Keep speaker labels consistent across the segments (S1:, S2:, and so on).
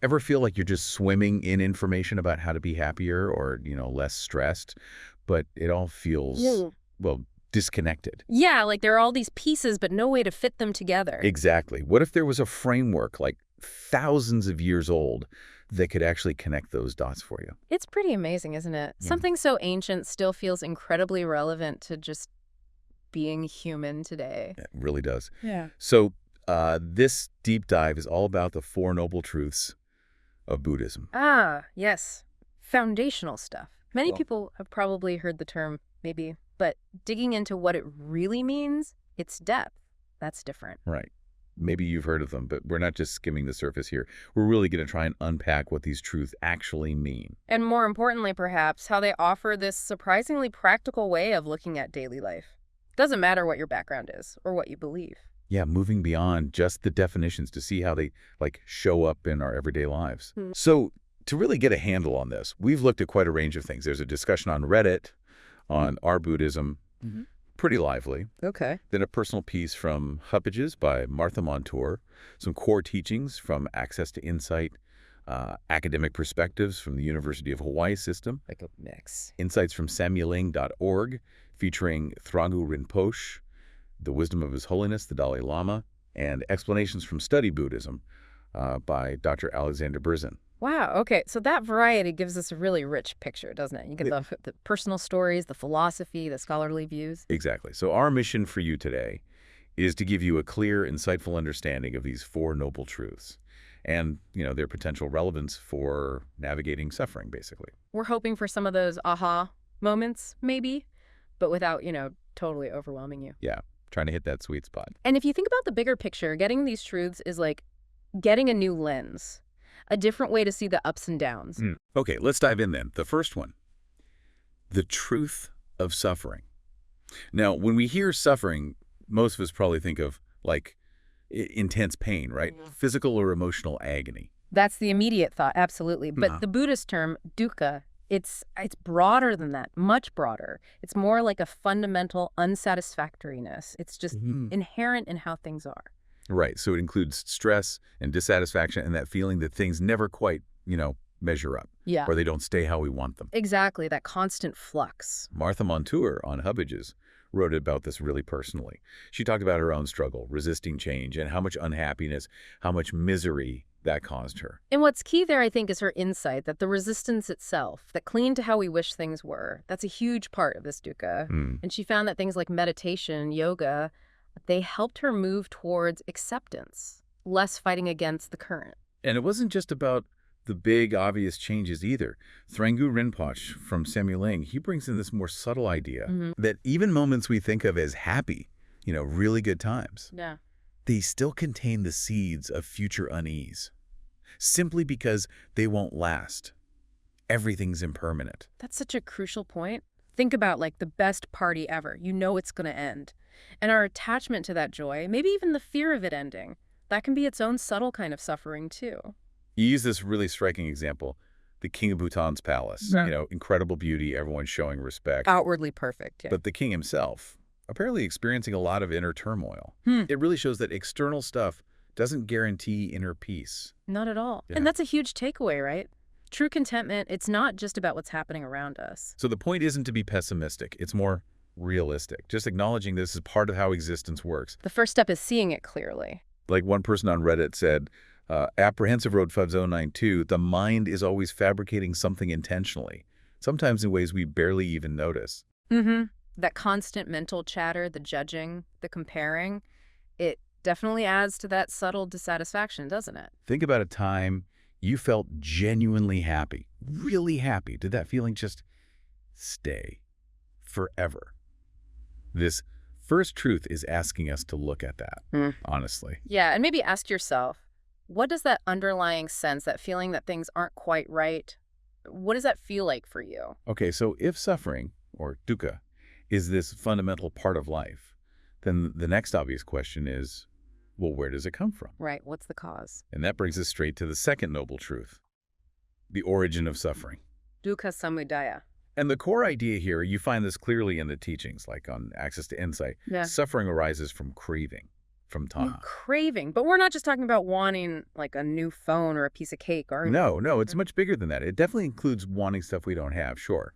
S1: Ever feel like you're just swimming in information about how to be happier or, less stressed, but it all feels, well, disconnected?
S2: Yeah, like there are all these pieces, but no way to fit them together.
S1: Exactly. What if there was a framework like thousands of years old that could actually connect those dots for you?
S2: It's pretty amazing, isn't it?
S1: Yeah.
S2: Something so ancient still feels incredibly relevant to just being human today.
S1: It really does.
S2: Yeah.
S1: So this deep dive is all about the Four Noble Truths of Buddhism.
S2: Ah, yes. Foundational stuff. Many
S1: Well-
S2: people have probably heard the term, maybe, but digging into what it really means, its depth, that's different.
S1: Right. Maybe you've heard of them, but we're not just skimming the surface here. We're really going to try and unpack what these truths actually mean.
S2: And more importantly, perhaps, how they offer this surprisingly practical way of looking at daily life. Doesn't matter what your background is or what you believe.
S1: Yeah, moving beyond just the definitions to see how they show up in our everyday lives. So to really get a handle on this, we've looked at quite a range of things. There's a discussion on Reddit, on Our Buddhism, pretty lively.
S2: Okay.
S1: Then a personal piece from Huppages by Martha Montour, some core teachings from Access to Insight, academic perspectives from the University of Hawaii system,
S2: Like a mix.
S1: insights from samueling.org featuring Thrangu Rinpoche, The Wisdom of His Holiness, the Dalai Lama, and explanations from Study Buddhism by Dr. Alexander Berzin.
S2: Wow, okay. So that variety gives us a really rich picture, doesn't it? You get the personal stories, the philosophy, the scholarly views.
S1: Exactly. So our mission for you today is to give you a clear, insightful understanding of these Four Noble Truths and, their potential relevance for navigating suffering, basically.
S2: We're hoping for some of those aha moments, maybe, but without, totally overwhelming you.
S1: Yeah, trying to hit that sweet spot.
S2: And if you think about the bigger picture, getting these truths is like getting a new lens, a different way to see the ups and downs.
S1: Okay, let's dive in then. The first one, the truth of suffering. Now, when we hear suffering, most of us probably think of intense pain, right? Physical or emotional agony.
S2: That's the immediate thought, absolutely. But the Buddhist term, dukkha, it's broader than that, much broader. It's more like a fundamental unsatisfactoriness. It's just inherent in how things are.
S1: Right. So it includes stress and dissatisfaction and that feeling that things never quite, measure up.
S2: Yeah.
S1: Or they don't stay how we want them.
S2: Exactly, that constant flux.
S1: Martha Montour on Huppages wrote about this really personally. She talked about her own struggle, resisting change, and how much unhappiness, how much misery that caused her.
S2: And what's key there, I think, is her insight that the resistance itself, that cling to how we wish things were, that's a huge part of this dukkha. And she found that things like meditation, yoga, they helped her move towards acceptance, less fighting against the current.
S1: And it wasn't just about the big, obvious changes either. Thrangu Rinpoche from Samueling, he brings in this more subtle idea that even moments we think of as happy, really good times,
S2: Yeah.
S1: they still contain the seeds of future unease, simply because they won't last. Everything's impermanent.
S2: That's such a crucial point. Think about the best party ever. You know it's going to end. And our attachment to that joy, maybe even the fear of it ending, that can be its own subtle kind of suffering too.
S1: You use this really striking example, the King of Bhutan's palace. Incredible beauty, everyone showing respect.
S2: Outwardly perfect, yeah.
S1: But the king himself, apparently experiencing a lot of inner turmoil. It really shows that external stuff doesn't guarantee inner peace.
S2: Not at all.
S1: Yeah.
S2: And that's a huge takeaway, right? True contentment, it's not just about what's happening around us.
S1: So the point isn't to be pessimistic. It's more realistic. Just acknowledging this is part of how existence works.
S2: The first step is seeing it clearly.
S1: Like one person on Reddit said, Apprehensive Road 5092, the mind is always fabricating something intentionally, sometimes in ways we barely even notice.
S2: That constant mental chatter, the judging, the comparing, it definitely adds to that subtle dissatisfaction, doesn't it?
S1: Think about a time you felt genuinely happy, really happy. Did that feeling just stay forever? This first truth is asking us to look at that, honestly.
S2: Yeah, and maybe ask yourself, what does that underlying sense, that feeling that things aren't quite right, what does that feel like for you?
S1: Okay, so if suffering, or dukkha, is this fundamental part of life, then the next obvious question is, well, where does it come from?
S2: Right, what's the cause?
S1: And that brings us straight to the second noble truth, the origin of suffering.
S2: Dukkha samudaya.
S1: And the core idea here, you find this clearly in the teachings, like on Access to Insight.
S2: Yeah.
S1: Suffering arises from craving. from Taha.
S2: Craving. But we're not just talking about wanting like a new phone or a piece of cake, are we?
S1: No, it's much bigger than that. It definitely includes wanting stuff we don't have, sure.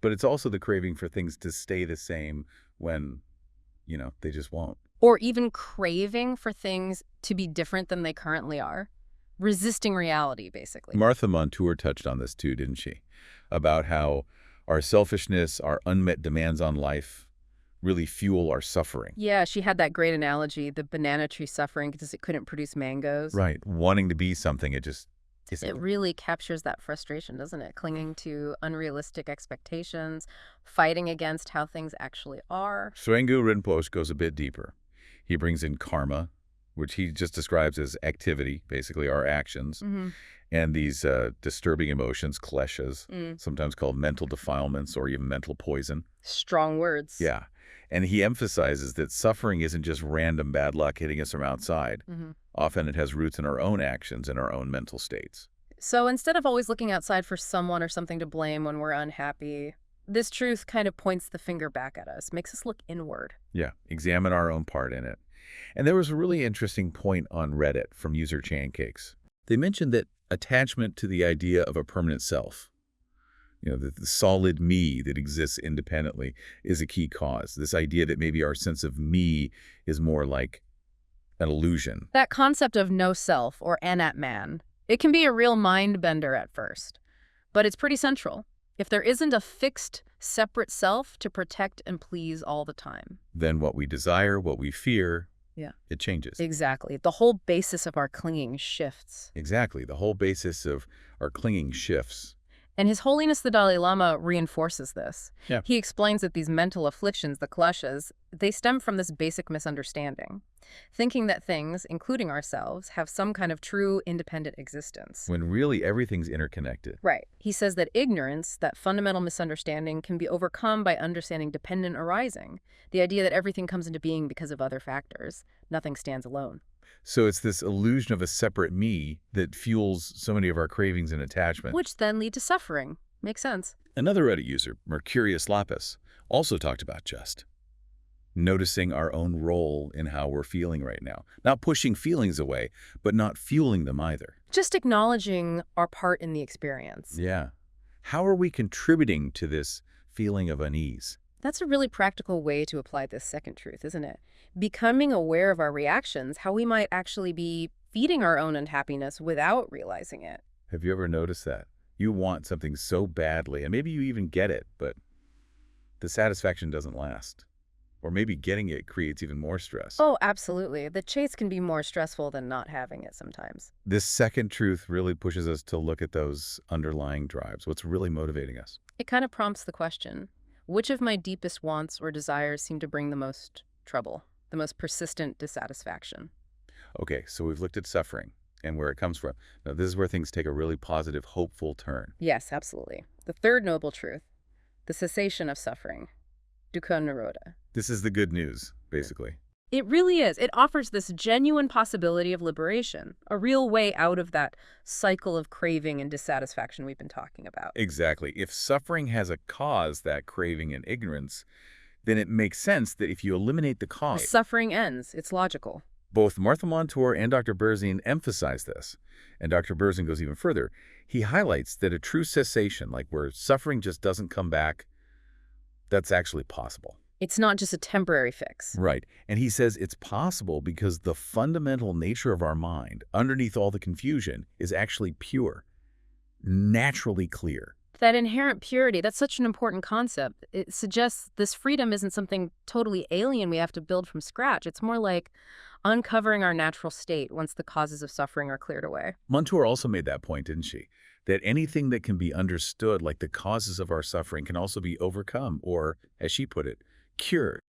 S1: But it's also the craving for things to stay the same when, they just won't.
S2: Or even craving for things to be different than they currently are. Resisting reality, basically.
S1: Martha Montour touched on this too, didn't she? About how our selfishness, our unmet demands on life really fuel our suffering.
S2: Yeah, she had that great analogy, the banana tree suffering because it couldn't produce mangoes.
S1: Right. Wanting to be something, it just isn't.
S2: It really captures that frustration, doesn't it? Clinging to unrealistic expectations, fighting against how things actually are.
S1: Soengu Rinpoche goes a bit deeper. He brings in karma, which he just describes as activity, basically our actions, and these disturbing emotions, kleshas, sometimes called mental defilements or even mental poison.
S2: Strong words.
S1: Yeah. And he emphasizes that suffering isn't just random bad luck hitting us from outside. Often it has roots in our own actions and our own mental states.
S2: So instead of always looking outside for someone or something to blame when we're unhappy, this truth kind of points the finger back at us, makes us look inward.
S1: Yeah, examine our own part in it. And there was a really interesting point on Reddit from user Chancakes. They mentioned that attachment to the idea of a permanent self, the solid me that exists independently, is a key cause. This idea that maybe our sense of me is more like an illusion.
S2: That concept of no self or anatman, it can be a real mind bender at first, but it's pretty central. If there isn't a fixed, separate self to protect and please all the time,
S1: then what we desire, what we fear, it changes.
S2: Exactly. The whole basis of our clinging shifts.
S1: Exactly. The whole basis of our clinging shifts.
S2: And His Holiness the Dalai Lama reinforces this.
S1: Yeah.
S2: He explains that these mental afflictions, the kleshas, they stem from this basic misunderstanding. Thinking that things, including ourselves, have some kind of true independent existence.
S1: When really everything's interconnected.
S2: Right. He says that ignorance, that fundamental misunderstanding, can be overcome by understanding dependent arising. The idea that everything comes into being because of other factors. Nothing stands alone.
S1: So it's this illusion of a separate me that fuels so many of our cravings and attachment.
S2: Which then lead to suffering. Makes sense.
S1: Another Reddit user, Mercurius Lapis, also talked about just noticing our own role in how we're feeling right now. Not pushing feelings away, but not fueling them either.
S2: Just acknowledging our part in the experience.
S1: Yeah. How are we contributing to this feeling of unease?
S2: That's a really practical way to apply this second truth, isn't it? Becoming aware of our reactions, how we might actually be feeding our own unhappiness without realizing it.
S1: Have you ever noticed that? You want something so badly, and maybe you even get it, but the satisfaction doesn't last. Or maybe getting it creates even more stress.
S2: Oh, absolutely. The chase can be more stressful than not having it sometimes.
S1: This second truth really pushes us to look at those underlying drives, what's really motivating us.
S2: It kind of prompts the question, which of my deepest wants or desires seem to bring the most trouble, the most persistent dissatisfaction?
S1: Okay, so we've looked at suffering and where it comes from. Now, this is where things take a really positive, hopeful turn.
S2: Yes, absolutely. The third noble truth, the cessation of suffering, dukkha nirodha.
S1: This is the good news, basically.
S2: It really is. It offers this genuine possibility of liberation, a real way out of that cycle of craving and dissatisfaction we've been talking about.
S1: Exactly. If suffering has a cause, that craving and ignorance, then it makes sense that if you eliminate the
S2: The
S1: cause.
S2: suffering ends. It's logical.
S1: Both Martha Montour and Dr. Berzin emphasize this. And Dr. Berzin goes even further. He highlights that a true cessation, like where suffering just doesn't come back, that's actually possible.
S2: It's not just a temporary fix.
S1: Right. And he says it's possible because the fundamental nature of our mind, underneath all the confusion, is actually pure, naturally clear.
S2: That inherent purity, that's such an important concept. It suggests this freedom isn't something totally alien we have to build from scratch. It's more like uncovering our natural state once the causes of suffering are cleared away.
S1: Montour also made that point, didn't she? That anything that can be understood, like the causes of our suffering, can also be overcome or, as she put it, cured.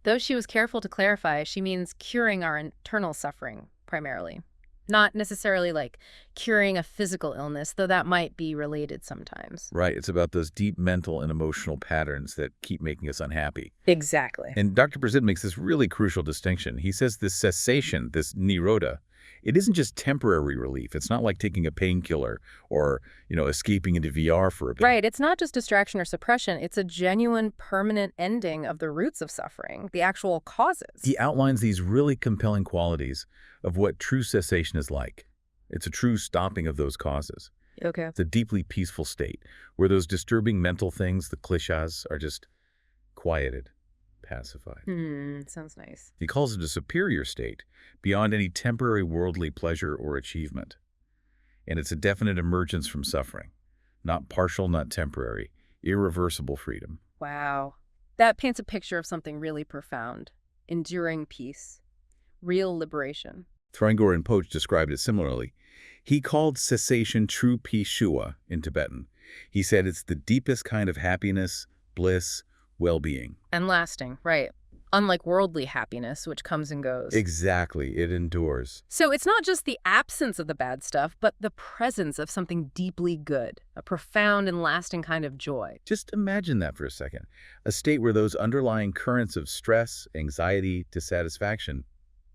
S2: Though she was careful to clarify, she means curing our internal suffering, primarily. Not necessarily like curing a physical illness, though that might be related sometimes.
S1: Right. It's about those deep mental and emotional patterns that keep making us unhappy.
S2: Exactly.
S1: And Dr. Berzin makes this really crucial distinction. He says this cessation, this nirodha, it isn't just temporary relief. It's not like taking a painkiller or, escaping into VR for a bit.
S2: Right. It's not just distraction or suppression. It's a genuine, permanent ending of the roots of suffering, the actual causes.
S1: He outlines these really compelling qualities of what true cessation is like. It's a true stopping of those causes.
S2: Okay.
S1: It's a deeply peaceful state where those disturbing mental things, the clichés, are just quieted, pacified.
S2: Sounds nice.
S1: He calls it a superior state, beyond any temporary worldly pleasure or achievement. And it's a definite emergence from suffering. Not partial, not temporary. Irreversible freedom.
S2: Wow. That paints a picture of something really profound. Enduring peace. Real liberation.
S1: Throingor and Poch described it similarly. He called cessation true peace shua in Tibetan. He said it's the deepest kind of happiness, bliss, well-being.
S2: And lasting, right. Unlike worldly happiness, which comes and goes.
S1: Exactly. It endures.
S2: So it's not just the absence of the bad stuff, but the presence of something deeply good, a profound and lasting kind of joy.
S1: Just imagine that for a second. A state where those underlying currents of stress, anxiety, dissatisfaction,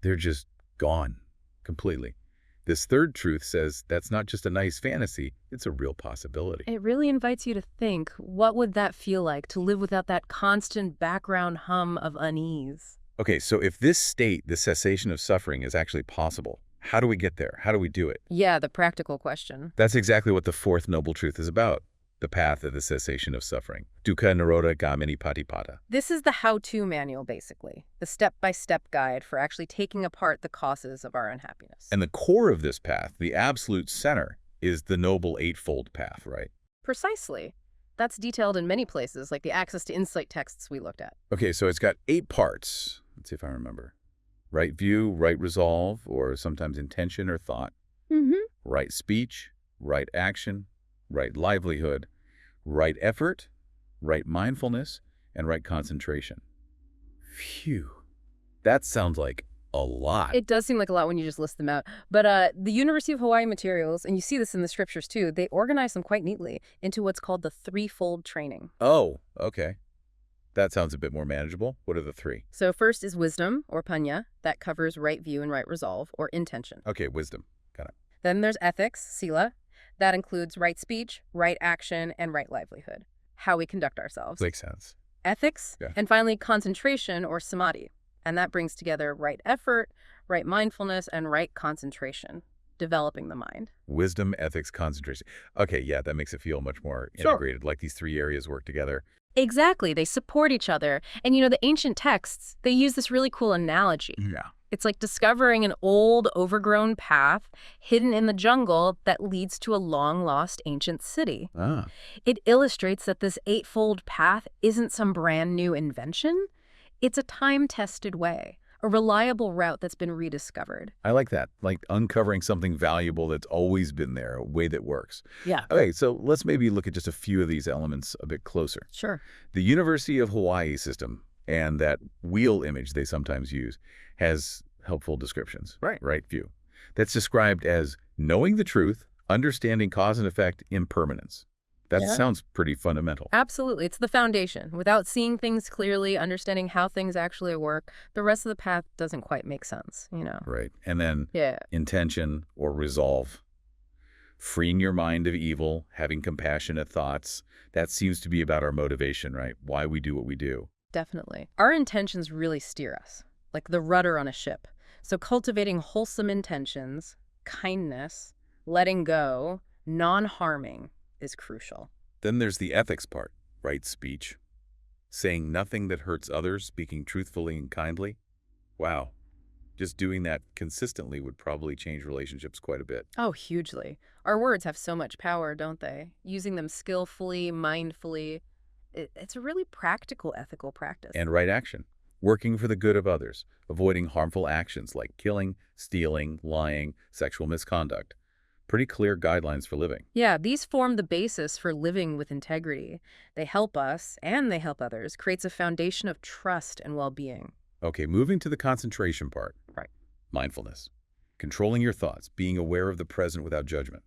S1: they're just gone completely. This third truth says that's not just a nice fantasy, it's a real possibility.
S2: It really invites you to think, what would that feel like to live without that constant background hum of unease?
S1: Okay, so if this state, the cessation of suffering, is actually possible, how do we get there? How do we do it?
S2: Yeah, the practical question.
S1: That's exactly what the fourth noble truth is about. The path of the cessation of suffering. Dukkha Nirodha Gamini Patipada.
S2: This is the how-to manual, basically. The step-by-step guide for actually taking apart the causes of our unhappiness.
S1: And the core of this path, the absolute center, is the Noble Eightfold Path, right?
S2: Precisely. That's detailed in many places, like the Access to Insight texts we looked at.
S1: Okay, so it's got 8 parts. Let's see if I remember. Right view, right resolve, or sometimes intention or thought. Right speech, right action, right livelihood, right effort, right mindfulness, and right concentration. Phew. That sounds like a lot.
S2: It does seem like a lot when you just list them out. But the University of Hawaii materials, and you see this in the scriptures too, they organize them quite neatly into what's called the threefold training.
S1: Oh, okay. That sounds a bit more manageable. What are the 3?
S2: So first is wisdom, or panya. That covers right view and right resolve, or intention.
S1: Okay, wisdom. Got it.
S2: Then there's ethics, sila. That includes right speech, right action, and right livelihood. How we conduct ourselves.
S1: Makes sense.
S2: Ethics.
S1: Yeah.
S2: And finally, concentration, or samadhi. And that brings together right effort, right mindfulness, and right concentration. Developing the mind.
S1: Wisdom, ethics, concentration. Okay, yeah, that makes it feel much more integrated, like these 3 areas work together.
S2: Exactly. They support each other. And the ancient texts, they use this really cool analogy.
S1: Yeah.
S2: It's like discovering an old, overgrown path hidden in the jungle that leads to a long-lost ancient city.
S1: Ah.
S2: It illustrates that this eightfold path isn't some brand new invention. It's a time-tested way, a reliable route that's been rediscovered.
S1: I like that, like uncovering something valuable that's always been there, a way that works.
S2: Yeah.
S1: Okay, so let's maybe look at just a few of these elements a bit closer.
S2: Sure.
S1: The University of Hawaii system and that wheel image they sometimes use has helpful descriptions. Right view. That's described as knowing the truth, understanding cause and effect, impermanence. That sounds pretty fundamental.
S2: Absolutely. It's the foundation. Without seeing things clearly, understanding how things actually work, the rest of the path doesn't quite make sense,
S1: Right. And then
S2: Yeah.
S1: intention or resolve. Freeing your mind of evil, having compassionate thoughts. That seems to be about our motivation, right? Why we do what we do.
S2: Definitely. Our intentions really steer us, like the rudder on a ship. So cultivating wholesome intentions, kindness, letting go, non-harming is crucial.
S1: Then there's the ethics part, right speech. Saying nothing that hurts others, speaking truthfully and kindly. Wow. Just doing that consistently would probably change relationships quite a bit.
S2: Oh, hugely. Our words have so much power, don't they? Using them skillfully, mindfully. It's a really practical ethical practice.
S1: And right action. Working for the good of others. Avoiding harmful actions like killing, stealing, lying, sexual misconduct. Pretty clear guidelines for living.
S2: Yeah, these form the basis for living with integrity. They help us, and they help others, creates a foundation of trust and well-being.
S1: Okay, moving to the concentration part.
S2: Right.
S1: Mindfulness. Controlling your thoughts, being aware of the present without judgment.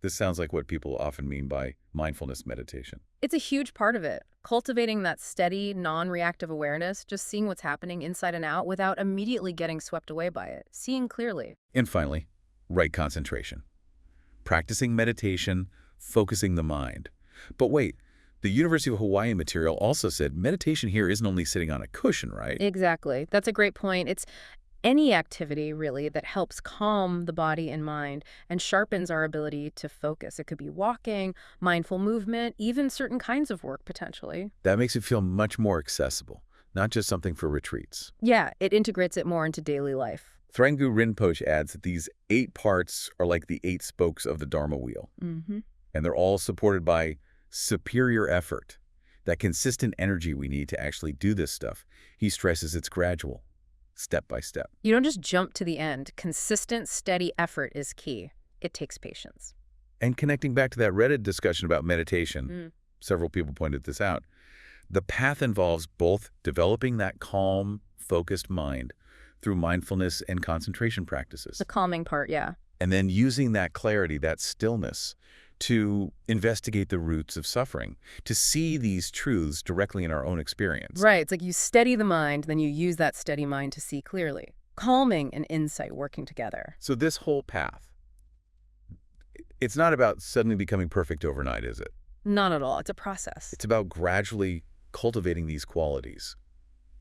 S1: This sounds like what people often mean by mindfulness meditation.
S2: It's a huge part of it. Cultivating that steady, non-reactive awareness, just seeing what's happening inside and out without immediately getting swept away by it. Seeing clearly.
S1: And finally, right concentration. Practicing meditation, focusing the mind. But wait, the University of Hawaii material also said meditation here isn't only sitting on a cushion, right?
S2: Exactly. That's a great point. It's any activity, really, that helps calm the body and mind and sharpens our ability to focus. It could be walking, mindful movement, even certain kinds of work, potentially.
S1: That makes it feel much more accessible, not just something for retreats.
S2: Yeah, it integrates it more into daily life.
S1: Thrangu Rinpoche adds that these 8 parts are like the 8 spokes of the Dharma wheel,
S2: Mm-hmm.
S1: and they're all supported by superior effort, that consistent energy we need to actually do this stuff. He stresses it's gradual, step by step.
S2: You don't just jump to the end. Consistent, steady effort is key. It takes patience.
S1: And connecting back to that Reddit discussion about meditation, several people pointed this out, the path involves both developing that calm, focused mind through mindfulness and concentration practices,
S2: The calming part, yeah.
S1: and then using that clarity, that stillness, to investigate the roots of suffering, to see these truths directly in our own experience.
S2: Right. It's like you steady the mind, then you use that steady mind to see clearly. Calming and insight working together.
S1: So this whole path, it's not about suddenly becoming perfect overnight, is it?
S2: Not at all. It's a process.
S1: It's about gradually cultivating these qualities.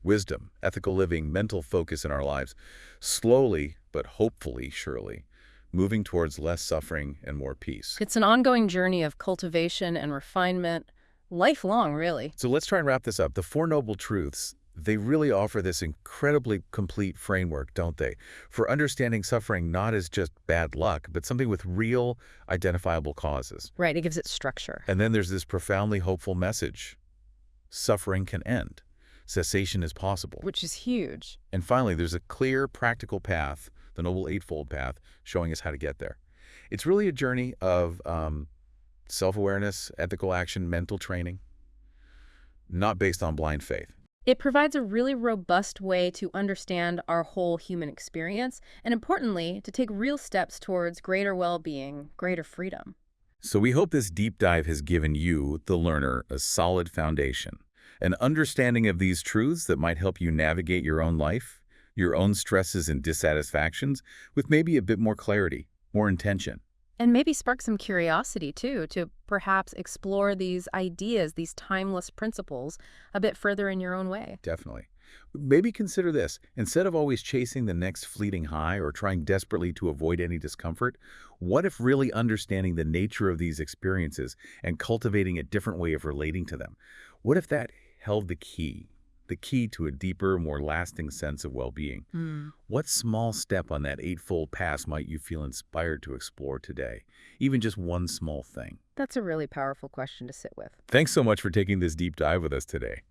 S1: Wisdom, ethical living, mental focus in our lives, slowly, but hopefully, surely, moving towards less suffering and more peace.
S2: It's an ongoing journey of cultivation and refinement, lifelong, really.
S1: So let's try and wrap this up. The Four Noble Truths, they really offer this incredibly complete framework, don't they, for understanding suffering not as just bad luck, but something with real, identifiable causes.
S2: Right. It gives it structure.
S1: And then there's this profoundly hopeful message. Suffering can end. Cessation is possible.
S2: Which is huge.
S1: And finally, there's a clear, practical path, the Noble Eightfold Path, showing us how to get there. It's really a journey of self-awareness, ethical action, mental training, not based on blind faith.
S2: It provides a really robust way to understand our whole human experience, and importantly, to take real steps towards greater well-being, greater freedom.
S1: So we hope this deep dive has given you, the learner, a solid foundation, an understanding of these truths that might help you navigate your own life, your own stresses and dissatisfactions, with maybe a bit more clarity, more intention.
S2: And maybe spark some curiosity, too, to perhaps explore these ideas, these timeless principles, a bit further in your own way.
S1: Definitely. Maybe consider this. Instead of always chasing the next fleeting high or trying desperately to avoid any discomfort, what if really understanding the nature of these experiences and cultivating a different way of relating to them? What if that held the key to a deeper, more lasting sense of well-being? What small step on that eightfold path might you feel inspired to explore today? Even just one small thing.
S2: That's a really powerful question to sit with.
S1: Thanks so much for taking this deep dive with us today.